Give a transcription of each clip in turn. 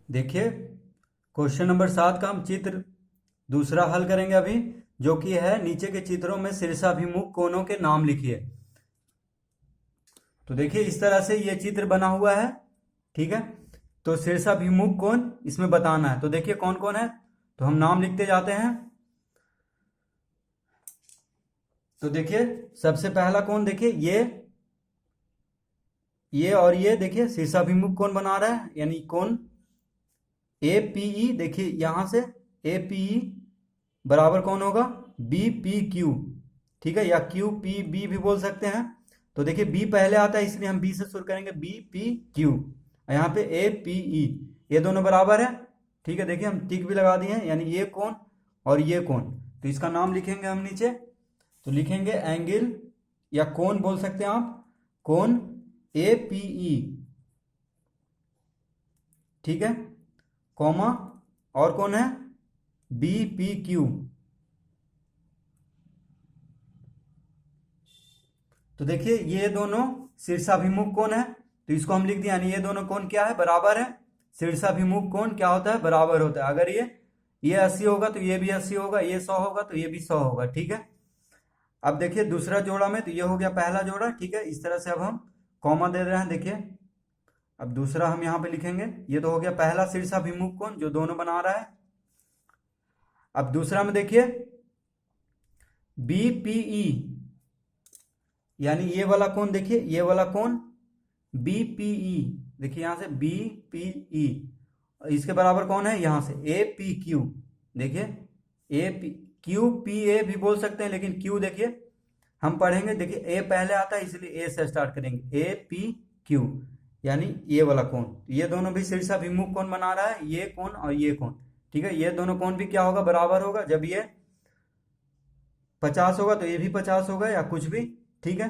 देखिए question number 7 का हम चित्र दूसरा हल करेंगे अभी, जो कि है नीचे के चित्रों में शीर्षाभिमुख कोणों के नाम लिखिए। तो देखिए इस तरह से ये चित्र बना हुआ है, ठीक है। तो शीर्षाभिमुख कोण इसमें बताना है। तो देखिए कौन कौन है, तो हम नाम लिखते जाते हैं। तो देखिए सबसे पहला कोण, देखिए ये और ये देखिए शीर्षाभिमुख कोण बना रहा है, यानी कोण APE। देखिए यहां से APE बराबर कौन होगा, BPQ, ठीक है, या QPB भी बोल सकते हैं। तो देखिए B पहले आता है इसलिए हम B से शुरू करेंगे, BPQ। यहाँ पे APE, ये दोनों बराबर है, ठीक है। देखिए हम टिक भी लगा दिए हैं, यानी ये कोण और ये कोण। तो इसका नाम लिखेंगे हम नीचे। तो लिखेंगे एंगल या कोण बोल सकते हैं आप, कोण APE, ठीक है, कॉमा और कौन है BPQ। तो देखिए ये दोनों शीर्षाभिमुख कोण है, तो इसको हम लिख दिया, यानी ये दोनों कोण क्या है, बराबर है। शीर्षाभिमुख कोण क्या होता है, बराबर होता है। अगर ये 80 होगा तो ये भी 80 होगा, ये 100 होगा तो ये भी 100 होगा, ठीक है। अब देखिए दूसरा जोड़ा में, तो ये हो गया पहला जोड़ा, ठीक है। इस तरह से अब हम कॉमा दे रहे हैं। देखिए अब दूसरा हम यहाँ पे लिखेंगे, ये तो हो गया पहला शीर्षाभिमुख कोण जो दोनों बना रहा है। अब दूसरा में देखिए BPE, यानी ये वाला कोण, देखिए ये वाला कोण BPE, देखिए यहां से BPE, इसके बराबर कौन है, यहां से APQ। देखिए QPA भी बोल सकते हैं, लेकिन Q देखिए हम पढ़ेंगे, देखिए A पहले आता है इसलिए A से स्टार्ट करेंगे, APQ, यानी ये वाला कोण। ये दोनों भी शीर्षाभिमुख कोण बना रहा है, ये कोण और ये कोण, ठीक है। ये दोनों कोण भी क्या होगा, बराबर होगा। जब ये 50 होगा तो ये भी 50 होगा, या कुछ भी, ठीक है।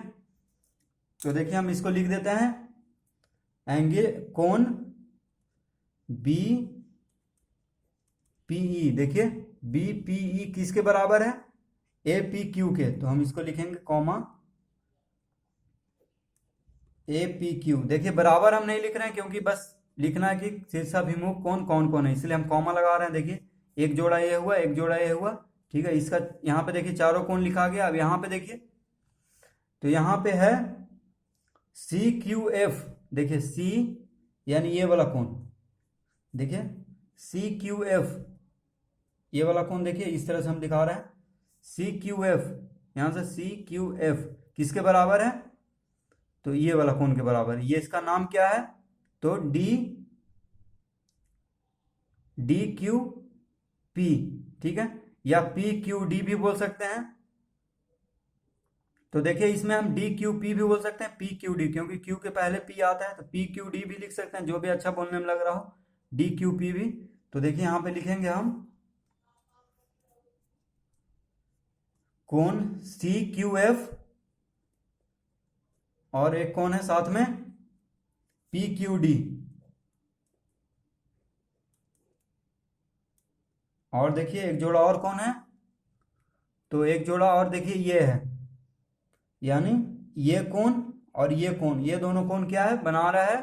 तो देखिए हम इसको लिख देते हैं, एंगल कोण BPE। देखिए BPE किसके बराबर है, APQ के। तो हम इसको लिखेंगे कॉमा APQ। देखिए बराबर हम नहीं लिख रहे हैं, क्योंकि बस लिखना है कि शीर्षाभिमुख कोण कौन कौन है, इसलिए हम कॉमा लगा रहे हैं। देखिए एक जोड़ा ये हुआ, एक जोड़ा ये हुआ, ठीक है। इसका यहाँ पे देखिए चारों कोण लिखा गया। अब यहाँ पे देखिए, तो यहाँ पे है CQF। देखिए C यानी ये वाला कोण, देखिए CQF, ये वाला कोण देखिए इस तरह से हम दिखा रहे हैं, CQF। यहां से CQF किसके बराबर है, तो ये वाला कोण के बराबर है। ये इसका नाम क्या है, तो DQP, ठीक है, या PQD भी बोल सकते हैं। तो देखिए इसमें हम DQP भी बोल सकते हैं, PQD, क्योंकि Q के पहले P आता है, तो PQD भी लिख सकते हैं, जो भी अच्छा बोलने में लग रहा हो, DQP भी। तो देखिए यहां पे लिखेंगे हम कोण CQF, और एक कौन है साथ में PQD। और देखिए एक जोड़ा और कौन है, तो एक जोड़ा और देखिए ये है, यानी ये कोण और ये कोण, ये दोनों कोण क्या है, बना रहा है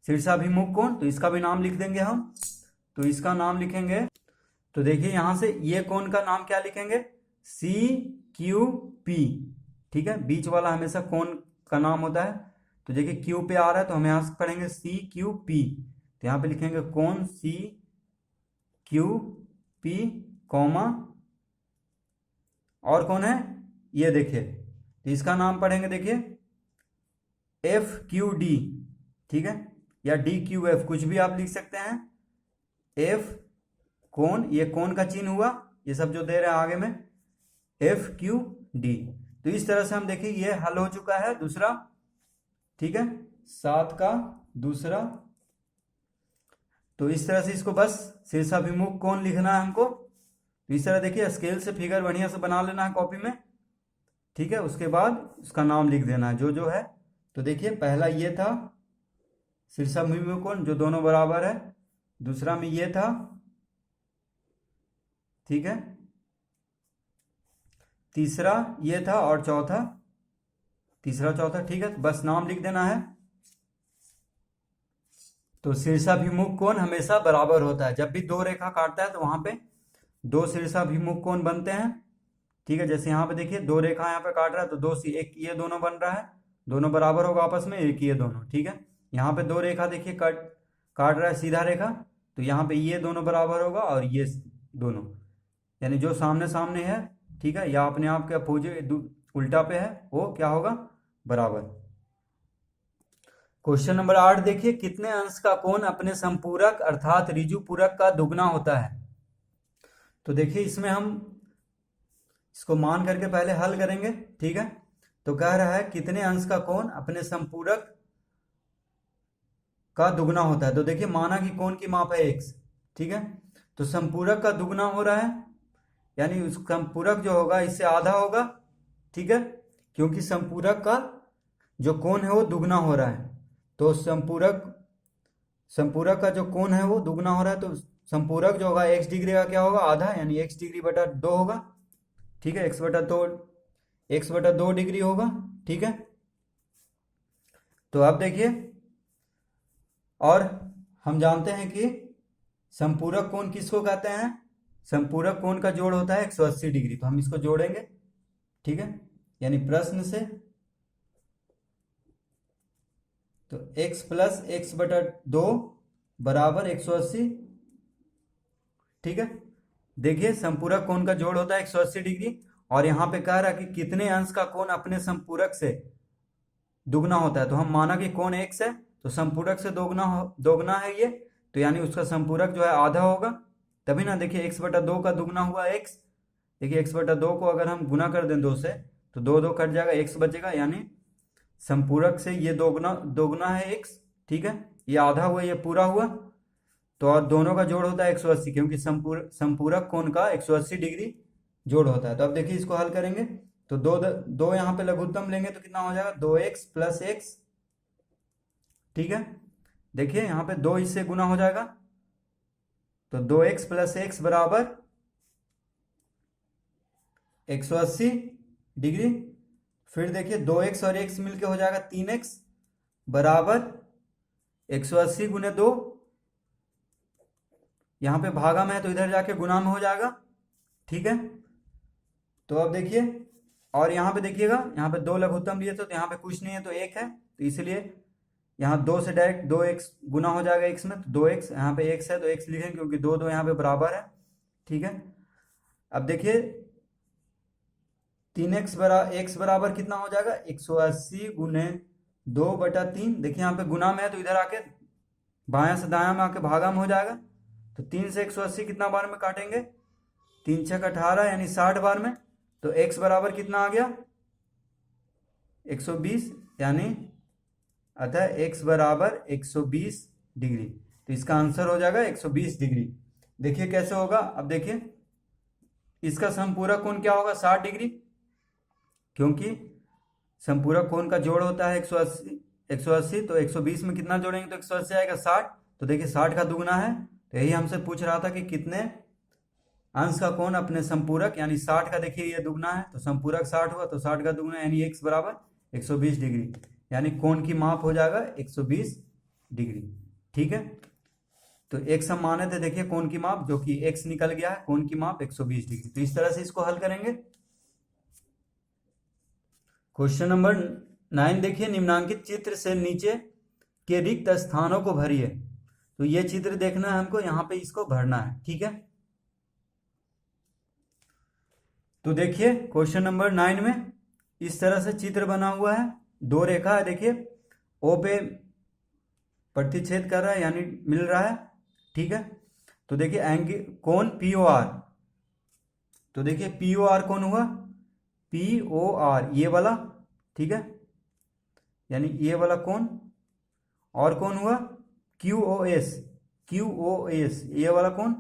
शीर्षाभिमुख कोण। तो इसका भी नाम लिख देंगे हम। तो इसका नाम लिखेंगे, तो देखिए यहां से ये कोण का नाम क्या लिखेंगे, CQP, ठीक है। बीच वाला हमेशा कोण का नाम होता है। तो देखिए Q पे आ रहा है तो हम यहां से पढ़ेंगे CQP। तो यहां पे लिखेंगे कोण CQP, कॉमा और कौन है, ये देखिए, तो इसका नाम पढ़ेंगे देखिए FQD, ठीक है, या DQF, कुछ भी आप लिख सकते हैं। F कोण, ये कोण का चिन्ह हुआ, ये सब जो दे रहे हैं आगे में, FQD। तो इस तरह से हम देखिए ये हल हो चुका है दूसरा, ठीक है, 7 का दूसरा। तो इस तरह से इसको बस शीर्षाभिमुख कोण लिखना है हमको। तो इस तरह देखिए स्केल से फिगर बढ़िया से बना लेना है कॉपी में, ठीक है। उसके बाद उसका नाम लिख देना है जो जो है। तो देखिए पहला ये था शीर्षाभिमुख कोण जो दोनों बराबर है, दूसरा में ये था, ठीक है, तीसरा ये था, और चौथा, तीसरा चौथा, ठीक है। बस नाम लिख देना है। तो शीर्षाभिमुख कोण हमेशा बराबर होता है। जब भी दो रेखा काटता है तो वहां पे दो शीर्षाभिमुख कोण बनते हैं। ठीक है, जैसे यहाँ पे देखिए दो रेखा यहाँ पे काट रहा है तो दो एक ये दोनों बन रहा है, दोनों बराबर होगा आपस में, एक ये दोनों। ठीक है, यहाँ पे दो रेखा देखिए काट काट रहा है सीधा रेखा, तो यहाँ पे ये दोनों बराबर होगा और ये दोनों, यानी जो सामने सामने है, ठीक है, या अपने आप के अपोजिट उल्टा पे है, वो क्या होगा, बराबर। क्वेश्चन नंबर 8 देखिए, कितने अंश का कोण अपने संपूरक अर्थात ऋजु पूरक का दुगना होता है। तो देखिए इसमें हम इसको मान करके पहले हल करेंगे। ठीक है, तो कह रहा है कितने अंश का कोण अपने संपूरक का दुगना होता है। तो देखिए माना कि कोण की माप है x, ठीक है, तो संपूरक का दुगना हो रहा है, यानी उस संपूरक जो होगा इससे आधा होगा। ठीक है, क्योंकि संपूरक का जो कोण है वो दुगना हो रहा है, तो संपूरक का जो कोण है वो दुगना हो रहा है, तो संपूरक जो होगा x डिग्री का क्या होगा, आधा, यानी x डिग्री बटा 2 होगा। ठीक है, x बटा 2 डिग्री होगा। ठीक है, तो अब देखिए, और हम जानते हैं कि संपूरक कोण किसको कहते हैं, संपूरक कोण का जोड़ होता है 180 डिग्री, तो हम इसको जोड़ेंगे। ठीक है, यानी प्रश्न से तो x प्लस एक्स बटा 2 बराबर 180। ठीक है, देखिए संपूरक कोण का जोड़ होता है 180 डिग्री, और यहां पे कह रहा है कि कितने अंश का कोण अपने संपूरक से दुगना होता है। तो हम माना कि कोण x है, तो संपूरक से दोगुना है ये, तो यानी उसका संपूरक जो है आधा होगा, तभी ना। देखिए x बटा 2 का दुगना हुआ x, देखिए x बटा 2 को अगर हम गुना कर दें 2 से, तो 2 2 कट जाएगा, x बचेगा, यानी संपूरक से ये दोगुना है x। ठीक है, ये आधा हुआ, ये पूरा हुआ, तो और दोनों का जोड़ होता है 180, क्योंकि संपूरक कोण का 180 डिग्री जोड़ होता है। तो अब देखिए इसको हल करेंगे, तो दो यहाँ पे लघुत्तम लेंगे तो कितना हो जाएगा, 2x प्लस एक्स। ठीक है, देखिए यहाँ पे 2 इससे गुना हो जाएगा, तो 2x प्लस एक्स बराबर 180 डिग्री। फिर देखिए 2x और x मिलके हो जाएगा 3x बराबर 180 गुने 2, यहाँ पे भागा में है तो इधर जाके गुना में हो जाएगा। ठीक है, तो अब देखिए, और यहाँ पे देखिएगा, यहाँ पे 2 लघुत्तम लिए थे तो यहाँ पे कुछ नहीं है तो 1 है, तो इसलिए यहाँ 2 से डायरेक्ट 2x गुना हो जाएगा x में, तो 2x, यहाँ पे x है तो x लिखेंगे क्योंकि 2 2 यहाँ पे बराबर है। ठीक है, अब देखिए 3x बराबर कितना हो जाएगा, 180 गुने 2 बटा 3। देखिए यहाँ पे गुना में है तो इधर आके बायां से दायां में आके भागा में हो जाएगा, तो 3 से 180 कितना बार में काटेंगे, 3 6 18, यानी 60 बार में, तो x बराबर कितना आ गया, 120, यानी अतः x बराबर 120 डिग्री। तो इसका आंसर हो जाएगा 120 डिग्री। देखिए कैसे होगा, अब देखिए इसका संपूरक कोण क्या होगा, 60 डिग्री, क्योंकि संपूरक कोण का जोड़ होता है 180, तो 120 में कितना जोड़ेंगे तो 180 आएगा 60। तो देखिए 60 का दुगना है, तो यही हमसे पूछ रहा था कि कितने अंश का कोण अपने संपूरक, यानी 60 का देखिए ये दुगना है, तो संपूरक 60 हुआ, तो 60 का दुगना यानी x बराबर 120 डिग्री, यानी कोण की माप हो जाएगा 120 डिग्री। ठीक है, तो x हम माने थे, देखिए कोण की माप जो कि x निकल गया है, कोण की माप 120 डिग्री। तो इस तरह से इसको हल करेंगे। क्वेश्चन नंबर 9 देखिए, निम्नांकित चित्र से नीचे के रिक्त स्थानों को भरिए। तो ये चित्र देखना है हमको, यहाँ पे इसको भरना है। ठीक है, तो देखिए क्वेश्चन नंबर 9 में इस तरह से चित्र बना हुआ है, 2 रेखा है, देखिए O पे प्रतिच्छेद कर रहा है, यानी मिल रहा है। ठीक है, तो देखिए एंगल कोण POR, तो देखिए POR कौन हुआ, POR ये वाला, ठीक है, यानी ये वाला कोण, और कौन हुआ QOS ये वाला कोण।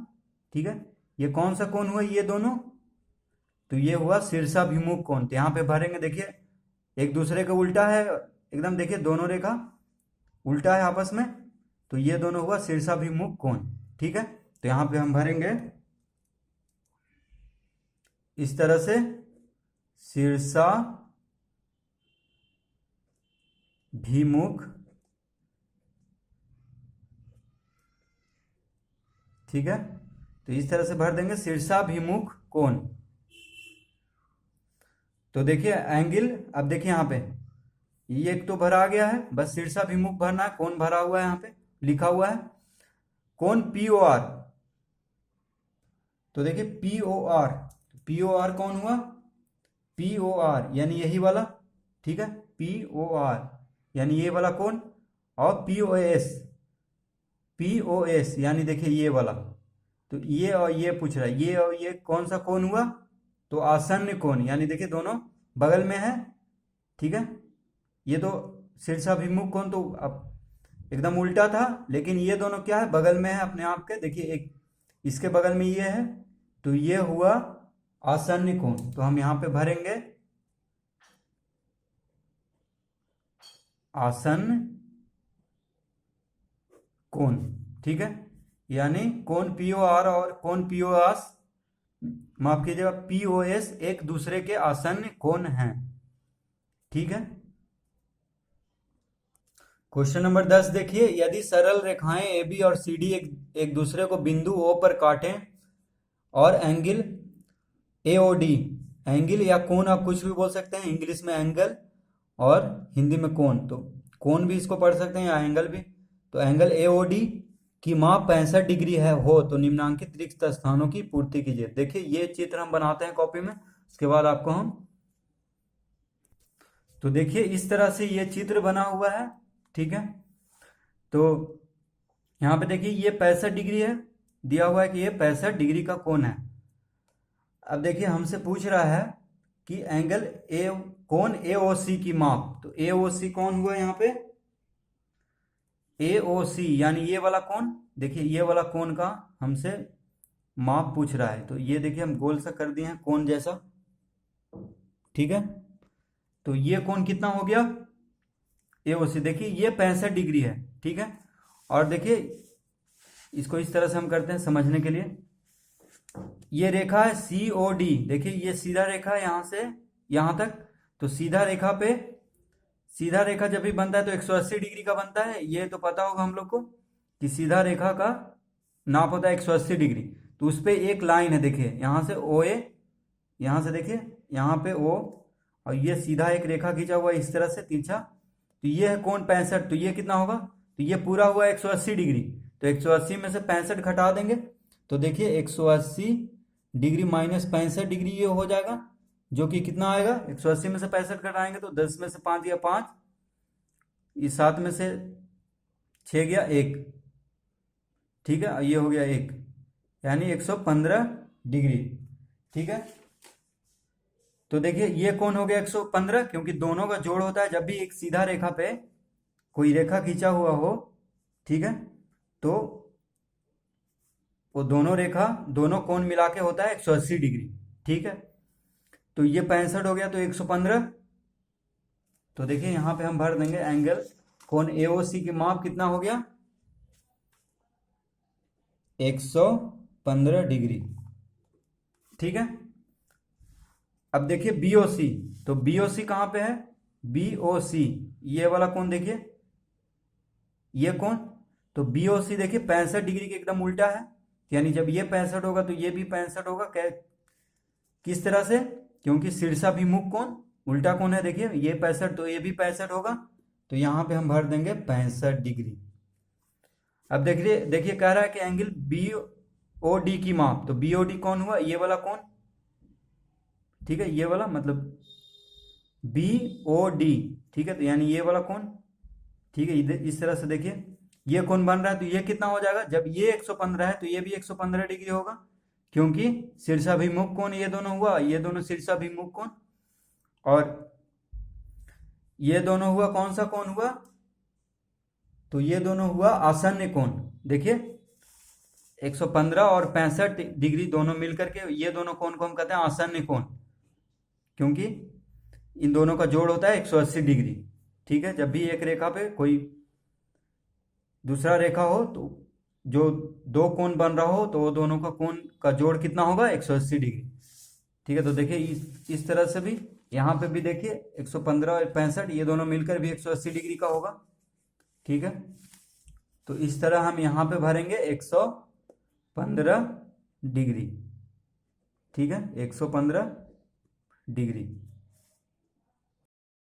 ठीक है, ये कौन सा कोण हुआ, ये दोनों, तो ये हुआ शीर्षाभिमुख कोण। तो यहाँ पे भरेंगे, देखिए एक दूसरे का उल्टा है एकदम, देखिए दोनों रेखा उल्टा है आपस में, तो ये दोनों हुआ शीर्षाभिमुख कोण। ठीक है, तो यहाँ पे हम भरेंगे इस तरह से, शीर्षाभिमुख ठीक है, तो इस तरह से भर देंगे शीर्षाभिमुख कोण। तो देखिए एंगल, अब देखिए यहाँ पे ये एक तो भरा गया है, बस शीर्षाभिमुख भरना है, कोण भरा हुआ है, यहाँ पे लिखा हुआ है कोण POR। तो देखिए POR, POR कौन हुआ, POR यानी यही वाला, ठीक है, POR यानी ये वाला कोण, और POS यानी देखिए ये वाला। तो ये और ये पूछ रहा है, ये और ये कौन सा कोण हुआ, तो आसन्न कोण, यानी देखिए दोनों बगल में है, ठीक है। ये तो शीर्षाभिमुख कोण तो अब एकदम उल्टा था, लेकिन ये दोनों क्या है, बगल में है अपने आप के। देखिए एक इसके बगल में ये है, तो ये हुआ आसन्न कोण। तो हम यहाँ पे भरेंगे आसन्न कोण, ठीक है, यानी कोण POR और कोण POS, माफ कीजिएगा, POS एक दूसरे के आसन्न कोण हैं, ठीक है। क्वेश्चन नंबर 10 देखिए, यदि सरल रेखाएं AB और CD एक दूसरे को बिंदु O पर काटें और एंगल AOD, एंगल या कोण आप कुछ भी बोल सकते हैं, इंग्लिश में एंगल और हिंदी में कोण, तो कोण भी इसको पढ़ सकते हैं या एंगल भी। तो एंगल AOD की माप 65 डिग्री है हो तो निम्नांकित रिक्त स्थानों की पूर्ति कीजिए। देखिए ये चित्र हम बनाते हैं कॉपी में, उसके बाद आपको हम, तो देखिए इस तरह से ये चित्र बना हुआ है, ठीक है। तो यहाँ पे देखिए ये 65 डिग्री है, दिया हुआ है कि ये 65 डिग्री का कोण है। अब देखिए हमसे पूछ रहा है कि एंगल कोण AOC की माप, तो AOC कौन हुआ यहाँ पे, AOC यानी ये वाला कोण। देखिए ये वाला कोण का हमसे माप पूछ रहा है, तो ये देखिए हम गोल सा कर दिए हैं कोण जैसा, ठीक है। तो ये कोण कितना हो गया AOC, देखिए ये 65 डिग्री है, ठीक है। और देखिए इसको इस तरह से हम करते हैं समझने के लिए, ये रेखा है COD, देखिए ये सीधा रेखा है यहाँ से यहाँ तक। तो सीधा रेखा जब भी बनता है तो 180 डिग्री का बनता है, ये तो पता होगा हम लोग को कि सीधा रेखा का नाप होता है 180 डिग्री। तो उस पर एक लाइन है, देखिए यहाँ से OA, यहाँ से देखिए यहाँ पे O, और ये सीधा एक रेखा खींचा हुआ है इस तरह से तिरछा। तो ये है कोण 65, तो ये कितना होगा, तो ये पूरा हुआ 180 डिग्री। तो 180 में से 65 घटा देंगे, तो देखिए 180 डिग्री माइनस 65 डिग्री ये हो जाएगा, जो कि कितना आएगा, 180 में से 65 घटाएंगे तो 10 में से 5 गया 5, इस 7 में से 6 गया 1, ठीक है, ये हो गया 1, यानी 115 डिग्री, ठीक है। तो देखिए ये कौन हो गया 115, क्योंकि दोनों का जोड़ होता है जब भी एक सीधा रेखा पे कोई रेखा खींचा हुआ हो, ठीक है, तो वो दोनों कोण मिला के होता है 180 डिग्री, ठीक है। तो ये 65 हो गया तो 115। तो देखिए यहां पे हम भर देंगे एंगल कोण AOC की माप कितना हो गया 115 डिग्री, ठीक है। अब देखिए BOC, तो BOC कहां पे है, BOC ये वाला कोण, देखिए ये कोण, तो BOC देखिए 65 डिग्री के एकदम उल्टा है, यानी जब ये 65 होगा तो ये भी 65 होगा। किस तरह से, क्योंकि शीर्षाभिमुख कोण उल्टा कोण है, देखिए ये 65 तो ये भी 65 होगा, तो यहां पे हम भर देंगे 65 डिग्री। अब देखिए कह रहा है कि एंगल BOD की माप, तो BOD कौन हुआ, ये वाला कोण, ठीक है, ये वाला मतलब BOD, ठीक है, तो यानी ये वाला कोण, ठीक है। इस तरह से देखिए ये कोण बन रहा है, तो ये कितना हो जाएगा, जब ये 115 है तो ये भी 115 डिग्री होगा, क्योंकि शीर्षाभिमुख कोण ये दोनों हुआ, ये दोनों शीर्षाभिमुख कोण, और ये दोनों हुआ कौन सा कोण हुआ, तो ये दोनों हुआ आसन्न कोण। देखिए 115 और 65 डिग्री दोनों मिलकर के ये दोनों कोण को हम कहते हैं आसन्न कोण, क्योंकि इन दोनों का जोड़ होता है 180 डिग्री, ठीक है। जब भी एक रेखा पे कोई दूसरा रेखा हो तो जो दो कोण बन रहा हो तो वो दोनों का कोण का जोड़ कितना होगा 180 डिग्री, ठीक है। तो देखिए इस तरह से भी यहाँ पे भी देखिए 115 और 65 ये दोनों मिलकर भी 180 डिग्री का होगा, ठीक है। तो इस तरह हम यहाँ पे भरेंगे 15 डिग्री। ठीक है, 115 डिग्री।